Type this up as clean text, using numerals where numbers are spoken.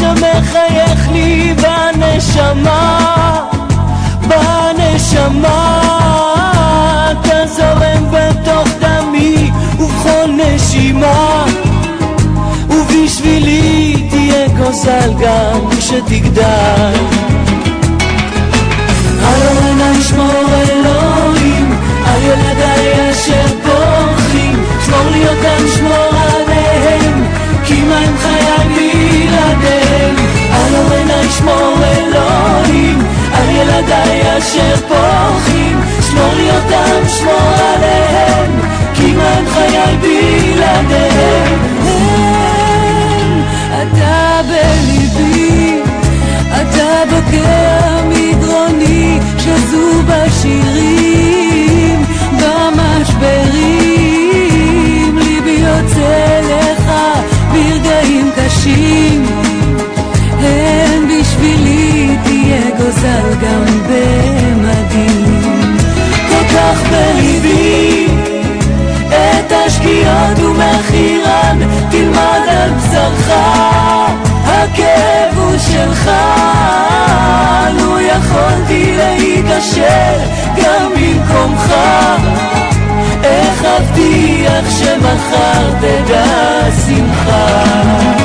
שמחייך לי בנשמה, בנשמה. אתה זורם בתוך דמי ובכל נשימה, ובשבילי תהיה גוזל גם כשתגדל. על עיניי שמור אלוהים, על ילדיי אשר בורחים, שמור לי אותם, שמור עליהם, כי מה הם חיי בלעדיהם. על עיניי שמור אלוהים, על ילדיי אשר בורחים, שמור לי אותם, שמור עליהם, כי מה הם חיי בלעדיהם. אתה בליבי, אתה בוקע מדרוני, שזו בשירים, במשברים, ליבי יוצא לך ברגעים קשים, הם בשבילי תהיה גוזל גם במדים. כל כך בליבי את השגיאות ומחירן, תלמד על בשרך, הכאב הוא שלך. לו יכולתי להיקשר גם במקומך, איך אבטיח שמחר תדע שמחה.